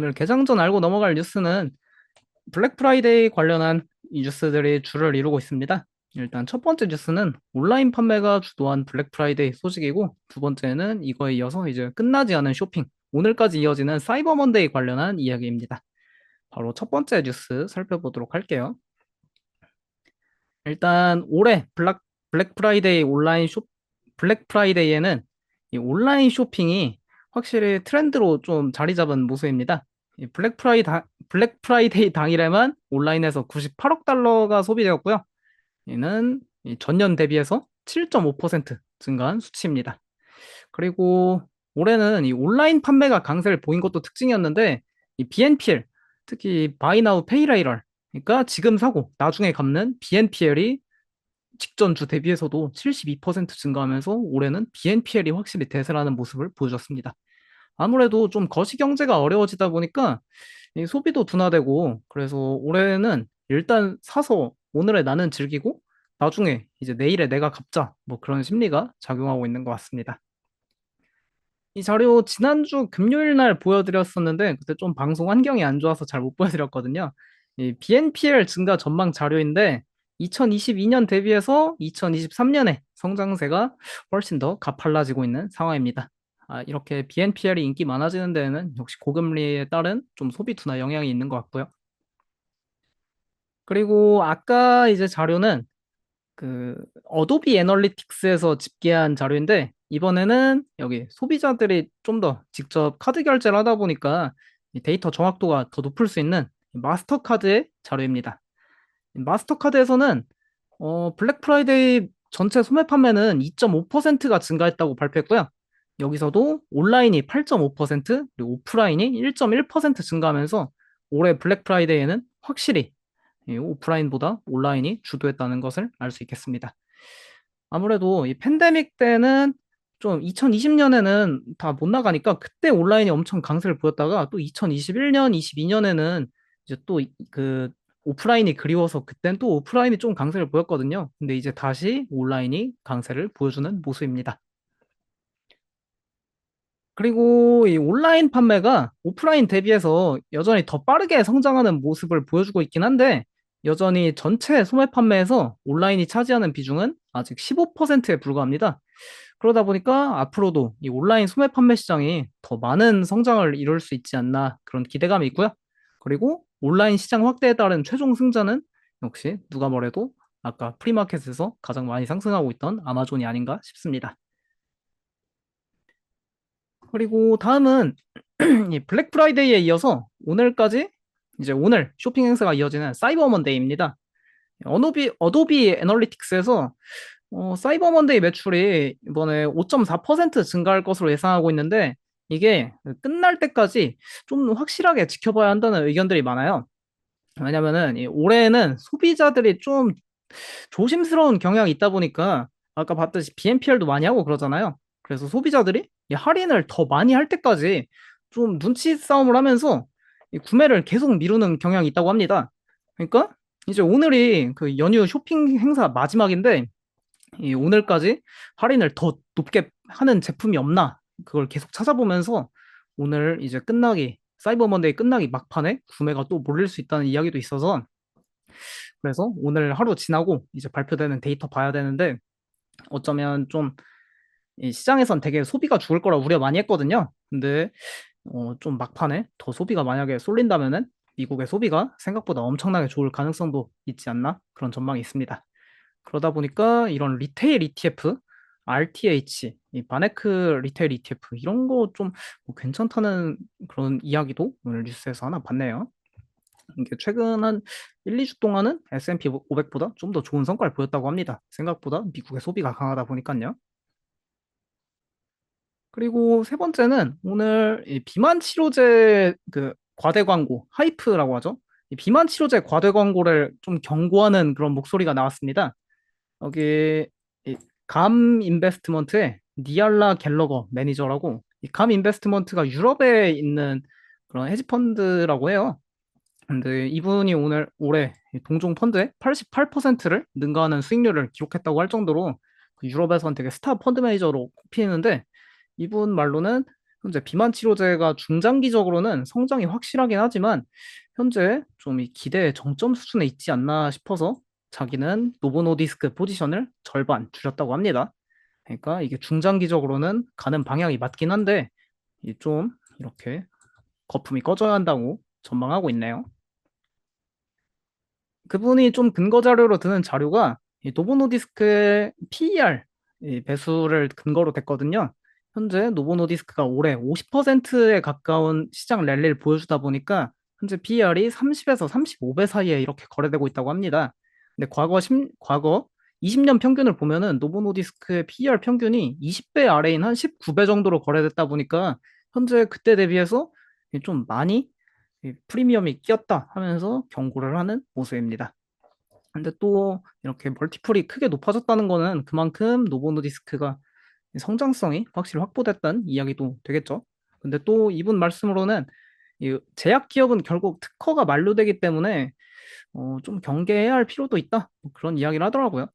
오늘 개장 전 알고 넘어갈 뉴스는 블랙 프라이데이 관련한 이 뉴스들이 주를 이루고 있습니다. 일단 첫 번째 뉴스는 온라인 판매가 주도한 블랙 프라이데이 소식이고, 두 번째는 이거에 이어서 이제 끝나지 않은 쇼핑, 오늘까지 이어지는 사이버 먼데이 관련한 이야기입니다. 바로 첫 번째 뉴스 살펴보도록 할게요. 일단 올해 블랙 프라이데이 블랙 프라이데이에는 이 온라인 쇼핑이 확실히 트렌드로 좀 자리 잡은 모습입니다. 이 블랙 프라이데이 당일에만 온라인에서 98억 달러가 소비되었고요. 이는 이 전년 대비해서 7.5% 증가한 수치입니다. 그리고 올해는 이 온라인 판매가 강세를 보인 것도 특징이었는데, 이 BNPL, 특히 Buy Now Pay Later, 그러니까 지금 사고 나중에 갚는 BNPL이 직전 주 대비해서도 72% 증가하면서 올해는 BNPL이 확실히 대세라는 모습을 보여줬습니다. 아무래도 좀 거시 경제가 어려워지다 보니까 이 소비도 둔화되고, 그래서 올해는 일단 사서 오늘의 나는 즐기고 나중에 이제 내일의 내가 갚자, 뭐 그런 심리가 작용하고 있는 것 같습니다. 이 자료 지난주 금요일 날 보여드렸었는데 그때 좀 방송 환경이 안 좋아서 잘 못 보여드렸거든요. 이 BNPL 증가 전망 자료인데 2022년 대비해서 2023년에 성장세가 훨씬 더 가팔라지고 있는 상황입니다. 이렇게 BNPL이 인기 많아지는 데에는 역시 고금리에 따른 좀 소비 둔화 영향이 있는 것 같고요. 그리고 아까 이제 자료는 그 어도비 애널리틱스에서 집계한 자료인데, 이번에는 여기 소비자들이 좀 더 직접 카드 결제를 하다 보니까 이 데이터 정확도가 더 높을 수 있는 마스터카드의 자료입니다. 마스터카드에서는 블랙 프라이데이 전체 소매 판매는 2.5%가 증가했다고 발표했고요. 여기서도 온라인이 8.5%, 그리고 오프라인이 1.1% 증가하면서 올해 블랙 프라이데이에는 확실히 이 오프라인보다 온라인이 주도했다는 것을 알 수 있겠습니다. 아무래도 이 팬데믹 때는 좀 2020년에는 다 못 나가니까 그때 온라인이 엄청 강세를 보였다가 또 2021년, 22년에는 이제 또 그 오프라인이 그리워서 그땐 또 오프라인이 좀 강세를 보였거든요. 근데 이제 다시 온라인이 강세를 보여주는 모습입니다. 그리고 이 온라인 판매가 오프라인 대비해서 여전히 더 빠르게 성장하는 모습을 보여주고 있긴 한데, 여전히 전체 소매 판매에서 온라인이 차지하는 비중은 아직 15%에 불과합니다. 그러다 보니까 앞으로도 이 온라인 소매 판매 시장이 더 많은 성장을 이룰 수 있지 않나, 그런 기대감이 있고요. 그리고 온라인 시장 확대에 따른 최종 승자는 역시 누가 뭐래도 아까 프리마켓에서 가장 많이 상승하고 있던 아마존이 아닌가 싶습니다. 그리고 다음은 이 블랙 프라이데이에 이어서 오늘까지 이제 오늘 쇼핑 행사가 이어지는 사이버 먼데이입니다. 어도비 애널리틱스에서 사이버 먼데이 매출이 이번에 5.4% 증가할 것으로 예상하고 있는데, 이게 끝날 때까지 좀 확실하게 지켜봐야 한다는 의견들이 많아요. 왜냐면은 이 올해는 소비자들이 좀 조심스러운 경향이 있다 보니까 아까 봤듯이 BNPL도 많이 하고 그러잖아요. 그래서 소비자들이 이 할인을 더 많이 할 때까지 좀 눈치 싸움을 하면서 이 구매를 계속 미루는 경향이 있다고 합니다. 그러니까 이제 오늘이 그 연휴 쇼핑 행사 마지막인데, 이 오늘까지 할인을 더 높게 하는 제품이 없나, 그걸 계속 찾아보면서 오늘 이제 사이버 먼데이 끝나기 막판에 구매가 또 몰릴 수 있다는 이야기도 있어서, 그래서 오늘 하루 지나고 이제 발표되는 데이터 봐야 되는데, 어쩌면 좀 이 시장에선 되게 소비가 죽을 거라 우려 많이 했거든요. 근데 좀 막판에 더 소비가 만약에 쏠린다면은 미국의 소비가 생각보다 엄청나게 좋을 가능성도 있지 않나, 그런 전망이 있습니다. 그러다 보니까 이런 리테일 ETF, RTH, 이 바네크 리테일 ETF 이런 거 좀 괜찮다는 그런 이야기도 오늘 뉴스에서 하나 봤네요. 이게 최근 한 1, 2주 동안은 S&P 500보다 좀 더 좋은 성과를 보였다고 합니다. 생각보다 미국의 소비가 강하다 보니까요. 그리고 세 번째는 오늘 이 비만 치료제 그 과대 광고, 하이프라고 하죠. 이 비만 치료제 과대 광고를 좀 경고하는 그런 목소리가 나왔습니다. 여기 이 감 인베스트먼트의 니알라 갤러거 매니저라고, 이 감 인베스트먼트가 유럽에 있는 그런 헤지펀드라고 해요. 근데 이분이 올해 동종 펀드의 88%를 능가하는 수익률을 기록했다고 할 정도로 그 유럽에선 되게 스타 펀드 매니저로 꼽히는데, 이분 말로는 현재 비만 치료제가 중장기적으로는 성장이 확실하긴 하지만 현재 좀 이 기대의 정점 수준에 있지 않나 싶어서 자기는 노보노디스크 포지션을 절반 줄였다고 합니다. 그러니까 이게 중장기적으로는 가는 방향이 맞긴 한데 이 좀 이렇게 거품이 꺼져야 한다고 전망하고 있네요. 그분이 좀 근거 자료로 드는 자료가 이 노보노디스크의 PER 이 배수를 근거로 됐거든요. 현재 노보노디스크가 올해 50%에 가까운 시장 랠리를 보여주다 보니까 현재 PER이 30에서 35배 사이에 이렇게 거래되고 있다고 합니다. 근데 과거 20년 평균을 보면은 노보노디스크의 PER 평균이 20배 아래인 한 19배 정도로 거래됐다 보니까 현재 그때 대비해서 좀 많이 프리미엄이 끼었다 하면서 경고를 하는 모습입니다. 근데 또 이렇게 멀티플이 크게 높아졌다는 거는 그만큼 노보노디스크가 성장성이 확실히 확보됐다는 이야기도 되겠죠. 근데 또 이분 말씀으로는 이 제약 기업은 결국 특허가 만료되기 때문에 좀 경계해야 할 필요도 있다. 뭐 그런 이야기를 하더라고요.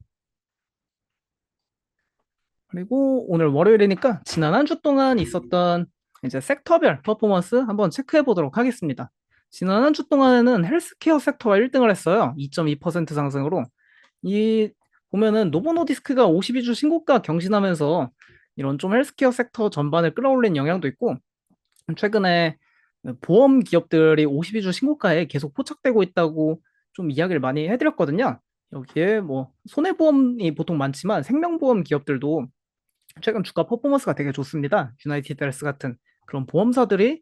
그리고 오늘 월요일이니까 지난 한 주 동안 있었던 이제 섹터별 퍼포먼스 한번 체크해 보도록 하겠습니다. 지난 한 주 동안에는 헬스케어 섹터가 1등을 했어요. 2.2% 상승으로. 이 보면은 노보노디스크가 52주 신고가 경신하면서 이런 좀 헬스케어 섹터 전반을 끌어올린 영향도 있고 최근에 보험 기업들이 52주 신고가에 계속 포착되고 있다고 좀 이야기를 많이 해드렸거든요. 여기에 뭐 손해보험이 보통 많지만 생명보험 기업들도 최근 주가 퍼포먼스가 되게 좋습니다. 유나이티드 헬스 같은 그런 보험사들이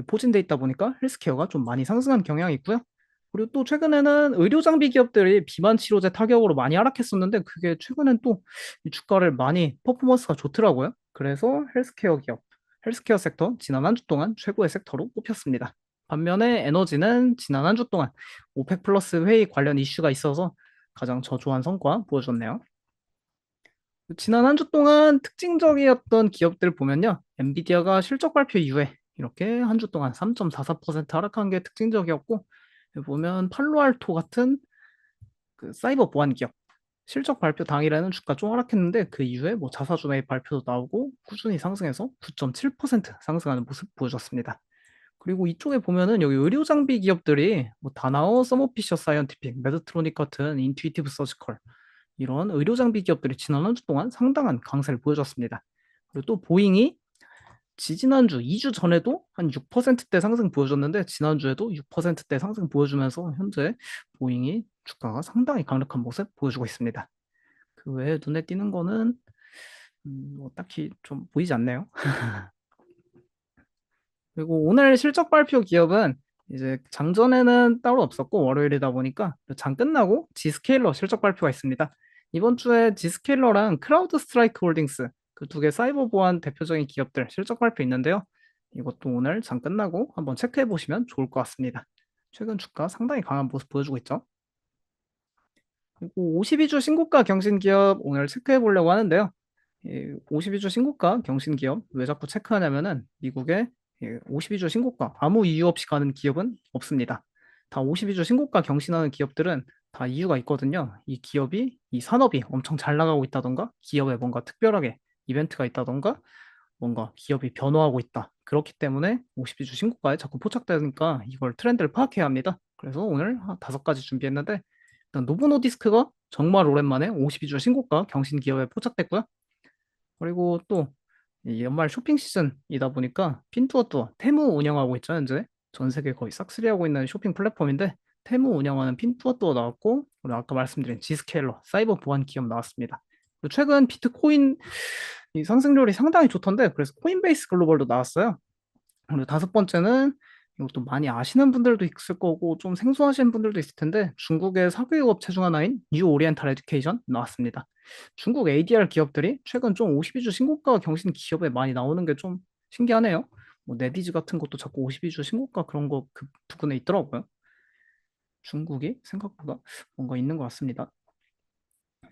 포진돼 있다 보니까 헬스케어가 좀 많이 상승한 경향이 있고요. 그리고 또 최근에는 의료 장비 기업들이 비만 치료제 타격으로 많이 하락했었는데 그게 최근엔 또 주가를 많이 퍼포먼스가 좋더라고요. 그래서 헬스케어 기업, 헬스케어 섹터 지난 한 주 동안 최고의 섹터로 꼽혔습니다. 반면에 에너지는 지난 한 주 동안 오펙 플러스 회의 관련 이슈가 있어서 가장 저조한 성과 보여줬네요. 지난 한 주 동안 특징적이었던 기업들 보면요. 엔비디아가 실적 발표 이후에 이렇게 한 주 동안 3.44% 하락한 게 특징적이었고, 여기 보면 팔로알토 같은 그 사이버 보안 기업 실적 발표 당일에는 주가 좀 하락했는데 그 이후에 뭐 자사주 매입 발표도 나오고 꾸준히 상승해서 9.7% 상승하는 모습 보여줬습니다. 그리고 이쪽에 보면은 여기 의료 장비 기업들이 뭐 다나오, 서모피셔 사이언티픽, 메드트로닉 같은 인투이티브 서지컬 이런 의료 장비 기업들이 지난 한 주 동안 상당한 강세를 보여줬습니다. 그리고 또 보잉이 지지난주, 2주 전에도 한 6%대 상승 보여줬는데 지난주에도 6%대 상승 보여주면서 현재 보잉이 주가가 상당히 강력한 모습 보여주고 있습니다. 그 외에 눈에 띄는 거는 뭐 딱히 좀 보이지 않네요. 그리고 오늘 실적 발표 기업은 이제 장전에는 따로 없었고 월요일이다 보니까 장 끝나고 지스케일러 실적 발표가 있습니다. 이번 주에 지스케일러랑 크라우드 스트라이크 홀딩스 그 두 개 사이버 보안 대표적인 기업들 실적 발표 있는데요. 이것도 오늘 장 끝나고 한번 체크해 보시면 좋을 것 같습니다. 최근 주가 상당히 강한 모습 보여주고 있죠. 그리고 52주 신고가 경신 기업 오늘 체크해 보려고 하는데요. 52주 신고가 경신 기업 왜 자꾸 체크하냐면은 미국의 52주 신고가 아무 이유 없이 가는 기업은 없습니다. 다 52주 신고가 경신하는 기업들은 다 이유가 있거든요. 이 기업이 이 산업이 엄청 잘 나가고 있다던가 기업에 뭔가 특별하게 이벤트가 있다던가 뭔가 기업이 변화하고 있다. 그렇기 때문에 52주 신고가에 자꾸 포착되니까 이걸 트렌드를 파악해야 합니다. 그래서 오늘 한 5가지 준비했는데 일단 노보노디스크가 정말 오랜만에 52주 신고가 경신 기업에 포착됐고요. 그리고 또 연말 쇼핑 시즌이다 보니까 핀투어투어 테무 운영하고 있죠. 현재 전 세계 거의 싹쓸이 하고 있는 쇼핑 플랫폼인데 테무 운영하는 핀투어투어 나왔고 그리고 아까 말씀드린 지스케일러 사이버 보안 기업 나왔습니다. 그리고 최근 비트코인 이 상승률이 상당히 좋던데 그래서 코인베이스 글로벌도 나왔어요. 그리고 5번째는 이것도 많이 아시는 분들도 있을 거고 좀 생소하신 분들도 있을 텐데 중국의 사교육 업체 중 하나인 뉴 오리엔탈 에듀케이션 나왔습니다. 중국 ADR 기업들이 최근 좀 52주 신고가 경신 기업에 많이 나오는 게 좀 신기하네요. 뭐 네디즈 같은 것도 자꾸 52주 신고가 그런 거 그 부근에 있더라고요. 중국이 생각보다 뭔가 있는 것 같습니다.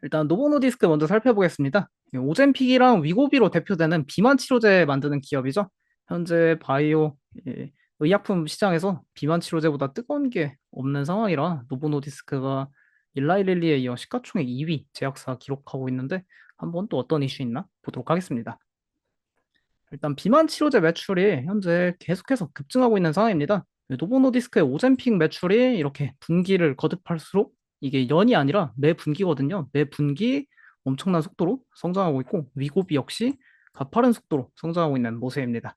일단 노보노디스크 먼저 살펴보겠습니다. 오젬픽이랑 위고비로 대표되는 비만 치료제 만드는 기업이죠. 현재 바이오 의약품 시장에서 비만 치료제보다 뜨거운 게 없는 상황이라 노보노디스크가 일라이릴리에 이어 시가총액 2위 제약사 기록하고 있는데 한번 또 어떤 이슈 있나 보도록 하겠습니다. 일단 비만 치료제 매출이 현재 계속해서 급증하고 있는 상황입니다. 노보노디스크의 오젬픽 매출이 이렇게 분기를 거듭할수록 이게 연이 아니라 매 분기거든요. 매 분기 엄청난 속도로 성장하고 있고 위고비 역시 가파른 속도로 성장하고 있는 모습입니다.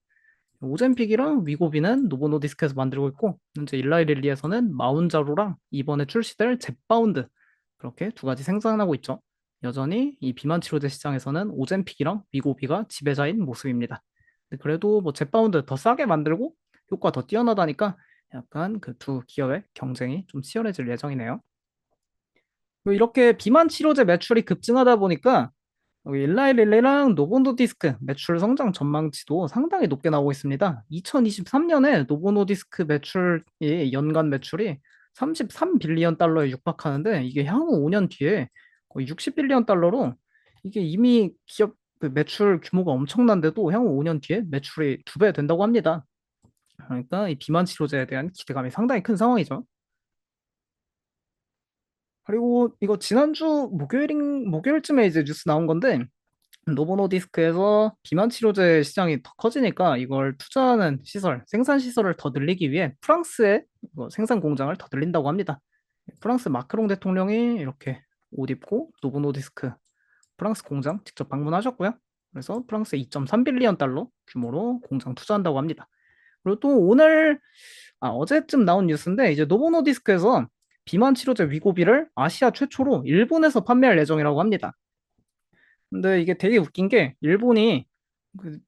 오젬픽이랑 위고비는 노보노디스크에서 만들고 있고 현재 일라이릴리에서는 마운자로랑 이번에 출시될 젯바운드 그렇게 두 가지 생산하고 있죠. 여전히 이 비만 치료제 시장에서는 오젬픽이랑 위고비가 지배자인 모습입니다. 근데 그래도 뭐 젯바운드 더 싸게 만들고 효과 더 뛰어나다니까 약간 그 두 기업의 경쟁이 좀 치열해질 예정이네요. 뭐 이렇게 비만 치료제 매출이 급증하다 보니까 여기 일라이릴리랑 노보노디스크 매출 성장 전망치도 상당히 높게 나오고 있습니다. 2023년에 노보노디스크 매출이 연간 매출이 33빌리언 달러에 육박하는데 이게 향후 5년 뒤에 거의 60빌리언 달러로 이게 이미 기업 그 매출 규모가 엄청난데도 향후 5년 뒤에 매출이 2배 된다고 합니다. 그러니까 이 비만 치료제에 대한 기대감이 상당히 큰 상황이죠. 그리고 이거 지난주 목요일쯤에 이제 뉴스 나온 건데 노보노디스크에서 비만 치료제 시장이 더 커지니까 이걸 투자하는 시설, 생산 시설을 더 늘리기 위해 프랑스에 이거 생산 공장을 더 늘린다고 합니다. 프랑스 마크롱 대통령이 이렇게 옷 입고 노보노디스크 프랑스 공장 직접 방문하셨고요. 그래서 프랑스에 2.3빌리언 달러 규모로 공장 투자한다고 합니다. 그리고 또 어제쯤 나온 뉴스인데 이제 노보노디스크에서 비만 치료제 위고비를 아시아 최초로 일본에서 판매할 예정이라고 합니다. 근데 이게 되게 웃긴 게 일본이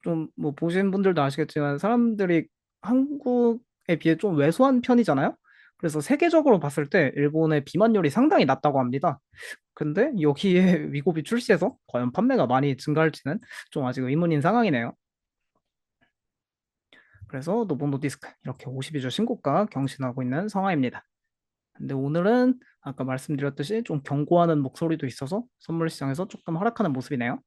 좀 뭐 보신 분들도 아시겠지만 사람들이 한국에 비해 좀 왜소한 편이잖아요. 그래서 세계적으로 봤을 때 일본의 비만율이 상당히 낮다고 합니다. 근데 여기에 위고비 출시해서 과연 판매가 많이 증가할지는 좀 아직 의문인 상황이네요. 그래서 노보노디스크 이렇게 52주 신고가 경신하고 있는 상황입니다. 근데 오늘은 아까 말씀드렸듯이 좀 경고하는 목소리도 있어서 선물 시장에서 조금 하락하는 모습이네요.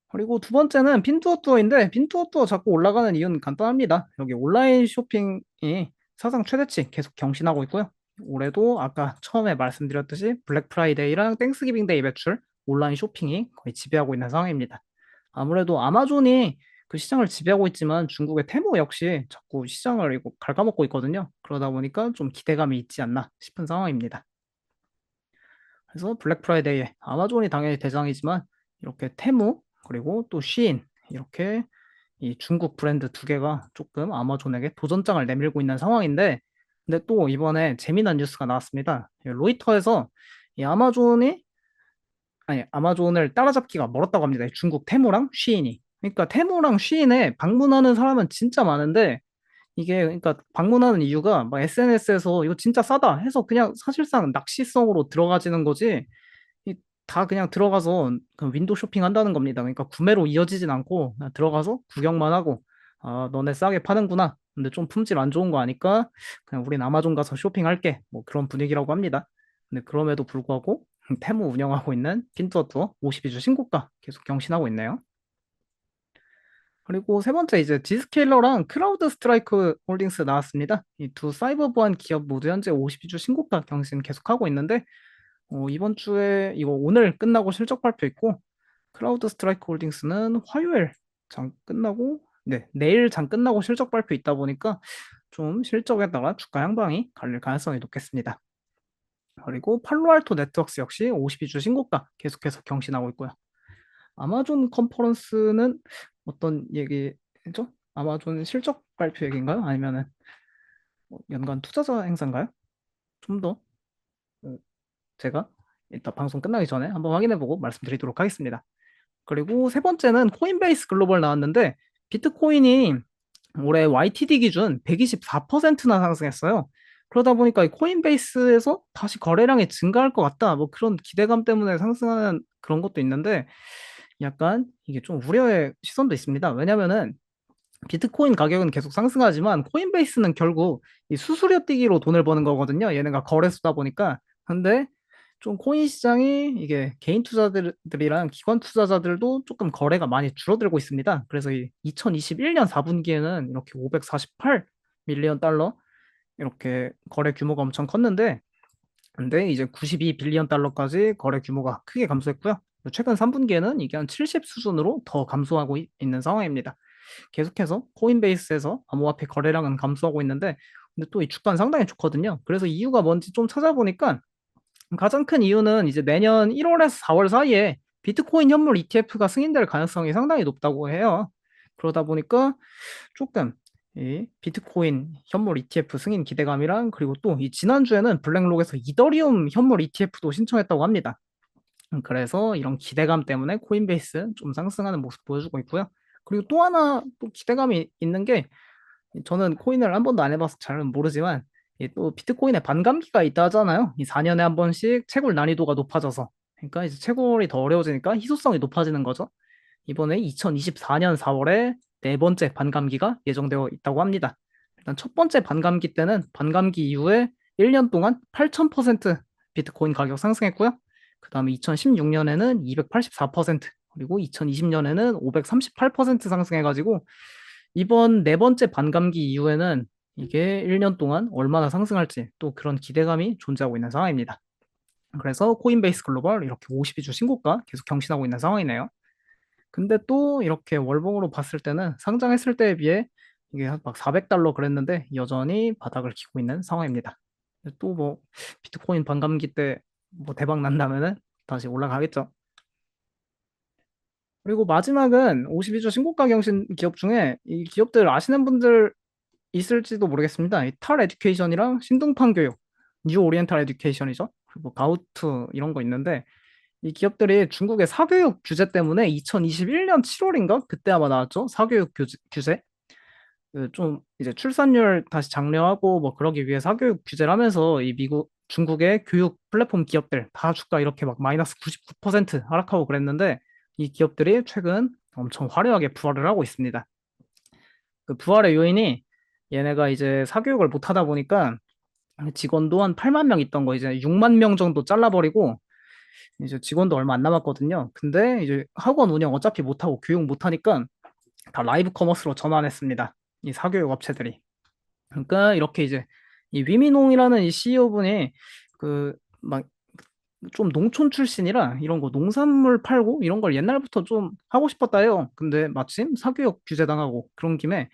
그리고 두 번째는 핀투어투어인데 핀투어투어 자꾸 올라가는 이유는 간단합니다. 여기 온라인 쇼핑이 사상 최대치 계속 경신하고 있고요. 올해도 아까 처음에 말씀드렸듯이 블랙 프라이데이랑 땡스기빙 데이 매출 온라인 쇼핑이 거의 지배하고 있는 상황입니다. 아무래도 아마존이 그 시장을 지배하고 있지만 중국의 테무 역시 자꾸 시장을 이거 갉아먹고 있거든요. 그러다 보니까 좀 기대감이 있지 않나 싶은 상황입니다. 그래서 블랙 프라이데이에 아마존이 당연히 대장이지만 이렇게 테무 그리고 또 쉬인 이렇게 이 중국 브랜드 두 개가 조금 아마존에게 도전장을 내밀고 있는 상황인데 근데 또 이번에 재미난 뉴스가 나왔습니다. 로이터에서 이 아마존을 따라잡기가 멀었다고 합니다. 이 중국 테무랑 쉬인이. 그러니까 테무랑 쉬인에 방문하는 사람은 진짜 많은데 이게 그러니까 방문하는 이유가 막 SNS에서 이거 진짜 싸다 해서 그냥 사실상 낚시성으로 들어가지는 거지 이 다 그냥 들어가서 그 윈도우 쇼핑한다는 겁니다. 그러니까 구매로 이어지진 않고 그냥 들어가서 구경만 하고 아 너네 싸게 파는구나. 근데 좀 품질 안 좋은 거 아니까 그냥 우린 아마존 가서 쇼핑할게. 뭐 그런 분위기라고 합니다. 근데 그럼에도 불구하고 테무 운영하고 있는 핀투어투어 52주 신고가 계속 경신하고 있네요. 그리고 세 번째 이제 지스케일러랑 크라우드 스트라이크 홀딩스 나왔습니다. 이 두 사이버 보안 기업 모두 현재 52주 신고가 경신 계속하고 있는데 이번 주에 이거 오늘 끝나고 실적 발표 있고 크라우드 스트라이크 홀딩스는 화요일 장 끝나고 네, 내일 장 끝나고 실적 발표 있다 보니까 좀 실적에 따라 주가 향방이 갈릴 가능성이 높겠습니다. 그리고 팔로알토 네트워크스 역시 52주 신고가 계속해서 경신하고 있고요. 아마존 컨퍼런스는 어떤 얘기죠? 아마존 실적 발표 얘기인가요? 아니면은 연간 투자자 행사인가요? 좀 더 제가 이따 방송 끝나기 전에 한번 확인해보고 말씀드리도록 하겠습니다. 그리고 세 번째는 코인베이스 글로벌 나왔는데 비트코인이 올해 YTD 기준 124%나 상승했어요. 그러다 보니까 이 코인베이스에서 다시 거래량이 증가할 것 같다. 뭐 그런 기대감 때문에 상승하는 그런 것도 있는데 약간 이게 좀 우려의 시선도 있습니다. 왜냐면은 비트코인 가격은 계속 상승하지만 코인베이스는 결국 이 수수료 떼기로 돈을 버는 거거든요. 얘네가 거래소다 보니까. 근데 좀 코인 시장이 이게 개인 투자들이랑 기관 투자자들도 조금 거래가 많이 줄어들고 있습니다. 그래서 이 2021년 4분기에는 이렇게 548 밀리언 달러 이렇게 거래 규모가 엄청 컸는데 근데 이제 92 빌리언 달러까지 거래 규모가 크게 감소했고요. 최근 3분기에는 이게 한 70 수준으로 더 감소하고 있는 상황입니다. 계속해서 코인베이스에서 암호화폐 거래량은 감소하고 있는데 근데 또 이 주가는 상당히 좋거든요. 그래서 이유가 뭔지 좀 찾아보니까 가장 큰 이유는 이제 내년 1월에서 4월 사이에 비트코인 현물 ETF가 승인될 가능성이 상당히 높다고 해요. 그러다 보니까 조금 이 비트코인 현물 ETF 승인 기대감이랑 그리고 또 이 지난주에는 블랙록에서 이더리움 현물 ETF도 신청했다고 합니다. 그래서 이런 기대감 때문에 코인베이스 좀 상승하는 모습 보여주고 있고요. 그리고 또 하나 또 기대감이 있는 게 저는 코인을 한 번도 안 해봐서 잘은 모르지만 또 비트코인에 반감기가 있다 하잖아요. 이 4년에 한 번씩 채굴 난이도가 높아져서 그러니까 이제 채굴이 더 어려워지니까 희소성이 높아지는 거죠. 이번에 2024년 4월에 네 번째 반감기가 예정되어 있다고 합니다. 일단 첫 번째 반감기 때는 반감기 이후에 1년 동안 8,000% 비트코인 가격 상승했고요. 그 다음에 2016년에는 284%, 그리고 2020년에는 538% 상승해가지고 이번 네 번째 반감기 이후에는 이게 1년 동안 얼마나 상승할지 또 그런 기대감이 존재하고 있는 상황입니다. 그래서 코인베이스 글로벌 이렇게 52주 신고가 계속 경신하고 있는 상황이네요. 근데 또 이렇게 월봉으로 봤을 때는 상장했을 때에 비해 이게 막 400달러 그랬는데 여전히 바닥을 기고 있는 상황입니다. 또 뭐 비트코인 반감기 때 뭐 대박 난다면은 다시 올라가겠죠. 그리고 마지막은 52주 신고가 경신 기업 중에 이 기업들 아시는 분들 있을지도 모르겠습니다. 이탈 에듀케이션이랑 신동판 교육, 뉴 오리엔탈 에듀케이션이죠. 그리고 가우투 이런 거 있는데 이 기업들이 중국의 사교육 규제 때문에 2021년 7월인가 그때 아마 나왔죠. 사교육 규제. 그좀 이제 출산율 다시 장려하고 뭐 그러기 위해 사교육 규제를 하면서 이 미국 중국의 교육 플랫폼 기업들 다 주가 이렇게 막 마이너스 99% 하락하고 그랬는데 이 기업들이 최근 엄청 화려하게 부활을 하고 있습니다. 그 부활의 요인이 얘네가 이제 사교육을 못 하다 보니까 직원도 한 8만 명 있던 거 이제 6만 명 정도 잘라버리고 이제 직원도 얼마 안 남았거든요. 근데 이제 학원 운영 어차피 못하고 교육 못하니까 다 라이브 커머스로 전환했습니다. 이 사교육 업체들이. 그러니까 이렇게 이제 이 위민홍이라는 이 CEO분이 그 막 좀 농촌 출신이라 이런 거 농산물 팔고 이런 걸 옛날부터 좀 하고 싶었다 해요. 근데 마침 사교육 규제 당하고 그런 김에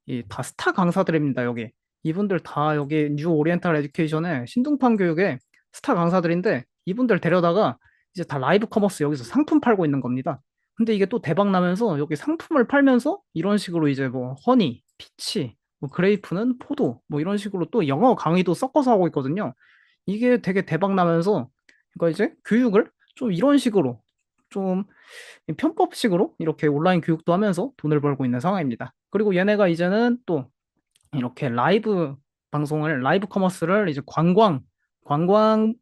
이 다 스타 강사들입니다, 여기. 이분들 다 여기 뉴 오리엔탈 에듀케이션의 신동판 교육의 스타 강사들인데 이분들 데려다가 이제 다 라이브 커머스 여기서 상품 팔고 있는 겁니다. 근데 이게 또 대박 나면서 여기 상품을 팔면서 이런 식으로 이제 뭐 허니, 피치, 뭐 그레이프는 포도 뭐 이런 식으로 또 영어 강의도 섞어서 하고 있거든요. 이게 되게 대박 나면서 그러니까 이제 교육을 좀 이런 식으로 좀 편법식으로 이렇게 온라인 교육도 하면서 돈을 벌고 있는 상황입니다. 그리고 얘네가 이제는 또 이렇게 라이브 방송을, 라이브 커머스를 이제 관광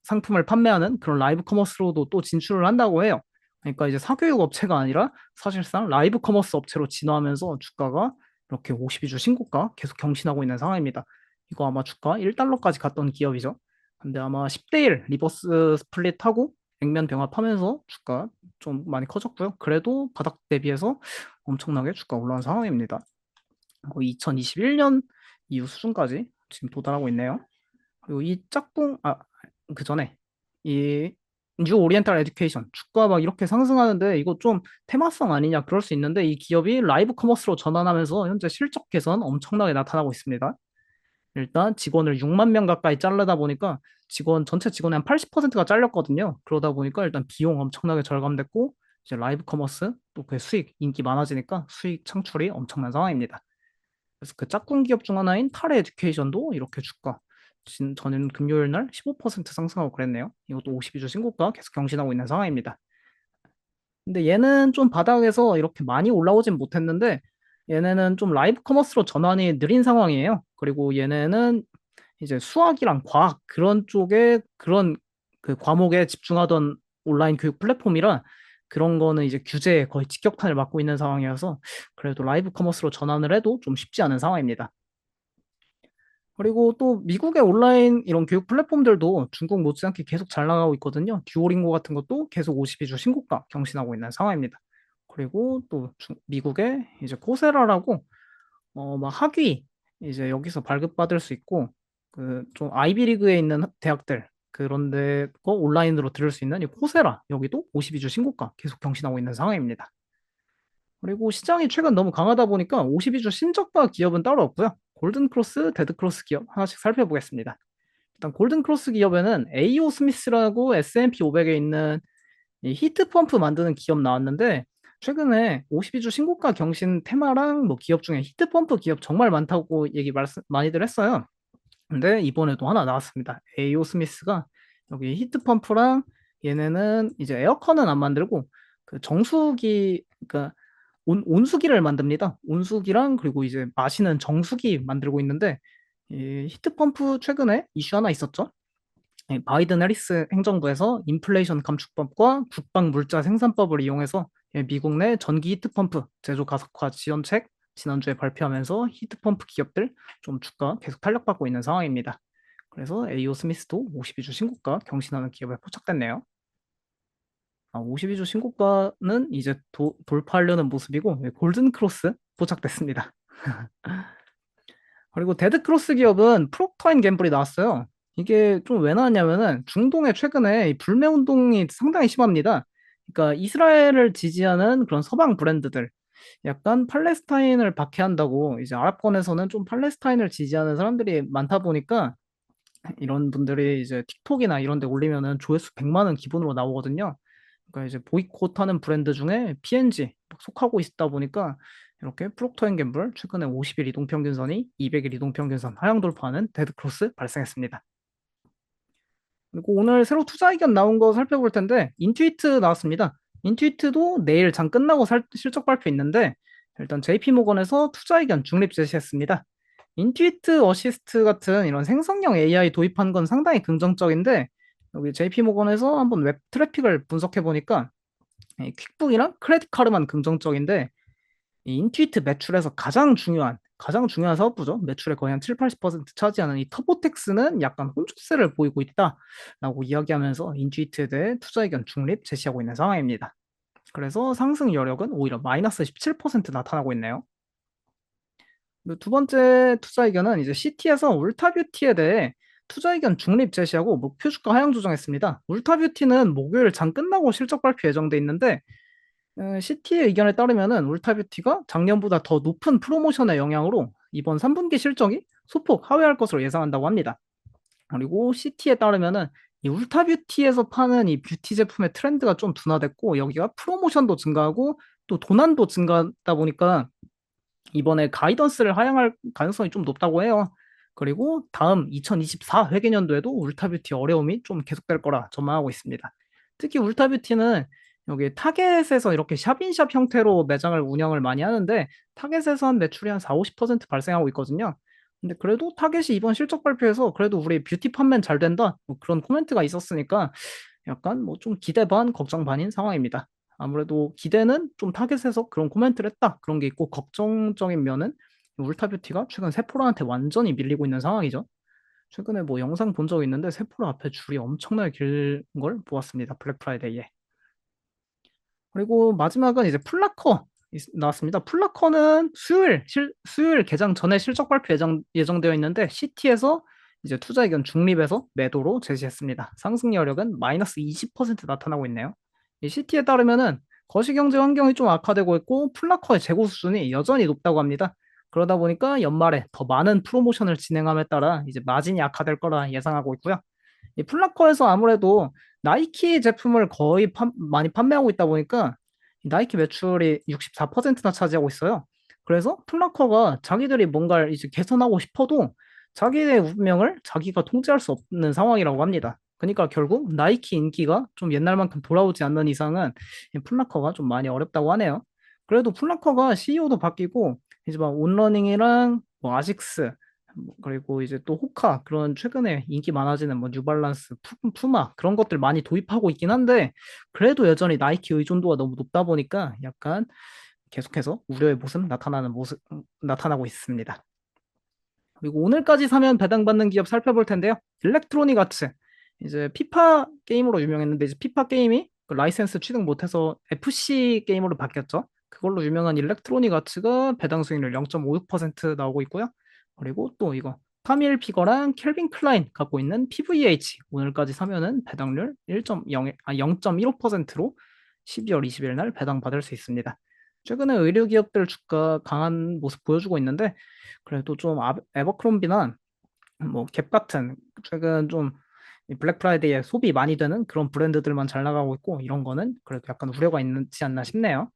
상품을 판매하는 그런 라이브 커머스로도 또 진출을 한다고 해요. 그러니까 이제 사교육 업체가 아니라 사실상 라이브 커머스 업체로 진화하면서 주가가 이렇게 52주 신고가 계속 경신하고 있는 상황입니다. 이거 아마 주가 1달러까지 갔던 기업이죠. 근데 아마 10대 1 리버스 스플릿하고 액면 병합하면서 주가 좀 많이 커졌고요. 그래도 바닥 대비해서 엄청나게 주가 올라온 상황입니다. 거의 2021년 이후 수준까지 지금 도달하고 있네요. 그리고 이 짝꿍, 그 전에 이 뉴 오리엔탈 에듀케이션 주가 막 이렇게 상승하는데 이거 좀 테마성 아니냐 그럴 수 있는데 이 기업이 라이브 커머스로 전환하면서 현재 실적 개선 엄청나게 나타나고 있습니다. 일단 직원을 6만 명 가까이 자르다 보니까 전체 직원의 한 80%가 잘렸거든요. 그러다 보니까 일단 비용 엄청나게 절감됐고 이제 라이브 커머스 또 그 수익 인기 많아지니까 수익 창출이 엄청난 상황입니다. 그래서 그 짝꿍 기업 중 하나인 탈의 에듀케이션도 이렇게 주가 저는 금요일 날 15% 상승하고 그랬네요. 이것도 52주 신고가 계속 경신하고 있는 상황입니다. 근데 얘는 좀 바닥에서 이렇게 많이 올라오진 못했는데 얘네는 좀 라이브 커머스로 전환이 느린 상황이에요. 그리고 얘네는 이제 수학이랑 과학 그런 쪽에 그런 그 과목에 집중하던 온라인 교육 플랫폼이라 그런 거는 이제 규제에 거의 직격탄을 맞고 있는 상황이어서 그래도 라이브 커머스로 전환을 해도 좀 쉽지 않은 상황입니다. 그리고 또 미국의 온라인 이런 교육 플랫폼들도 중국 못지않게 계속 잘 나가고 있거든요. 듀오링고 같은 것도 계속 52주 신고가 경신하고 있는 상황입니다. 그리고 또 미국의 이제 코세라라고 막 학위 이제 여기서 발급받을 수 있고 그 좀 아이비리그에 있는 대학들 그런데 거 온라인으로 들을 수 있는 이 코세라 여기도 52주 신고가 계속 경신하고 있는 상황입니다. 그리고 시장이 최근 너무 강하다 보니까 52주 신저가 기업은 따로 없고요. 골든크로스, 데드크로스 기업 하나씩 살펴보겠습니다. 일단 골든크로스 기업에는 AO 스미스라고 S&P 500에 있는 이 히트펌프 만드는 기업 나왔는데 최근에 52주 신고가 경신 테마랑 뭐 기업 중에 히트펌프 기업 정말 많다고 얘기 많이들 했어요. 근데 이번에도 하나 나왔습니다. AO 스미스가 여기 히트펌프랑 얘네는 이제 에어컨은 안 만들고 그 정수기 그러니까 온수기를 만듭니다. 온수기랑 그리고 이제 마시는 정수기 만들고 있는데 이 히트펌프 최근에 이슈 하나 있었죠. 바이든 해리스 행정부에서 인플레이션 감축법과 국방 물자 생산법을 이용해서 미국 내 전기 히트펌프 제조 가속화 지원책 지난주에 발표하면서 히트펌프 기업들 좀 주가 계속 탄력받고 있는 상황입니다. 그래서 AO 스미스도 52주 신고가 경신하는 기업에 포착됐네요. 52주 신고가는 이제 돌파하려는 모습이고 골든 크로스 포착됐습니다. 그리고 데드 크로스 기업은 프록터 앤 gem블이 나왔어요. 이게 좀 왜 나왔냐면은 중동에 최근에 이 불매 운동이 상당히 심합니다. 그러니까 이스라엘을 지지하는 그런 서방 브랜드들, 약간 팔레스타인을 박해한다고 이제 아랍권에서는 좀 팔레스타인을 지지하는 사람들이 많다 보니까 이런 분들이 이제 틱톡이나 이런 데 올리면은 조회수 100만 원 기본으로 나오거든요. 그러니까 이제 보이콧하는 브랜드 중에 P&G 속하고 있다 보니까 이렇게 프록터 앤 gem블 최근에 50일 이동평균선이 200일 이동평균선 하향 돌파하는 데드크로스 발생했습니다. 그리고 오늘 새로 투자 의견 나온 거 살펴볼 텐데 인투이트 나왔습니다. 인투이트도 내일 장 끝나고 실적 발표 있는데 일단 JP모건에서 투자 의견 중립 제시했습니다. 인투이트 어시스트 같은 이런 생성형 AI 도입한 건 상당히 긍정적인데 여기 JP모건에서 한번 웹 트래픽을 분석해 보니까 퀵북이랑 크레딧 카드만 긍정적인데 이 인투이트 매출에서 가장 중요한 사업부죠. 매출의 거의 한 7, 80% 차지하는 이 터보텍스는 약간 혼조세를 보이고 있다라고 이야기하면서 인투이트에 대해 투자 의견 중립 제시하고 있는 상황입니다. 그래서 상승 여력은 오히려 마이너스 17% 나타나고 있네요. 그리고 두 번째 투자 의견은 이제 CT에서 울타뷰티에 대해 투자 의견 중립 제시하고 목표 주가 하향 조정했습니다. 울타뷰티는 목요일 장 끝나고 실적 발표 예정돼 있는데 CT의 의견에 따르면은 울타뷰티가 작년보다 더 높은 프로모션의 영향으로 이번 3분기 실적이 소폭 하회할 것으로 예상한다고 합니다. 그리고 CT에 따르면은 이 울타뷰티에서 파는 이 뷰티 제품의 트렌드가 좀 둔화됐고 여기가 프로모션도 증가하고 또 도난도 증가하다 보니까 이번에 가이던스를 하향할 가능성이 좀 높다고 해요. 그리고 다음 2024 회계년도에도 울타뷰티 어려움이 좀 계속될 거라 전망하고 있습니다. 특히 울타뷰티는 여기 타겟에서 이렇게 샵인샵 형태로 매장을 운영을 많이 하는데 타겟에서 한 매출이 한 4, 50% 발생하고 있거든요. 근데 그래도 타겟이 이번 실적 발표에서 그래도 우리 뷰티 판매는 잘 된다 뭐 그런 코멘트가 있었으니까 약간 뭐 좀 기대 반 걱정 반인 상황입니다. 아무래도 기대는 좀 타겟에서 그런 코멘트를 했다 그런 게 있고 걱정적인 면은 울타뷰티가 최근 세포라한테 완전히 밀리고 있는 상황이죠. 최근에 뭐 영상 본 적 있는데 세포라 앞에 줄이 엄청나게 길 걸 보았습니다. 블랙 프라이데이에. 그리고 마지막은 이제 플라커 나왔습니다. 플라커는 수요일 개장 전에 실적 발표 예정되어 있는데 CT에서 이제 투자 의견 중립에서 매도로 제시했습니다. 상승 여력은 마이너스 20% 나타나고 있네요. 이 CT에 따르면은 거시경제 환경이 좀 악화되고 있고 플라커의 재고 수준이 여전히 높다고 합니다. 그러다 보니까 연말에 더 많은 프로모션을 진행함에 따라 이제 마진이 악화될 거라 예상하고 있고요. 이 플라커에서 아무래도 나이키 제품을 거의 많이 판매하고 있다 보니까 나이키 매출이 64%나 차지하고 있어요. 그래서 플라커가 자기들이 뭔가를 이제 개선하고 싶어도 자기의 운명을 자기가 통제할 수 없는 상황이라고 합니다. 그러니까 결국 나이키 인기가 좀 옛날만큼 돌아오지 않는 이상은 이 플라커가 좀 많이 어렵다고 하네요. 그래도 플라커가 CEO도 바뀌고 이제 막 온러닝이랑 뭐 아식스 그리고 이제 또 호카 그런 최근에 인기 많아지는 뭐 뉴발란스, 푸마 그런 것들 많이 도입하고 있긴 한데 그래도 여전히 나이키 의존도가 너무 높다 보니까 약간 계속해서 우려의 모습 나타나고 있습니다. 그리고 오늘까지 사면 배당받는 기업 살펴볼 텐데요. 일렉트로닉 아츠 이제 피파 게임으로 유명했는데 이제 피파 게임이 그 라이센스 취득 못해서 FC 게임으로 바뀌었죠. 그걸로 유명한 일렉트로닉 아츠가 배당 수익률 0.56% 나오고 있고요. 그리고 또 이거 타밀 피거랑 켈빈 클라인 갖고 있는 PVH 오늘까지 사면은 배당률 0.15%로 12월 20일 날 배당받을 수 있습니다. 최근에 의류 기업들 주가 강한 모습 보여주고 있는데 그래도 좀 에버크롬비나 뭐 갭 같은 최근 좀 블랙 프라이데이에 소비 많이 되는 그런 브랜드들만 잘 나가고 있고 이런 거는 그래도 약간 우려가 있지 않나 싶네요.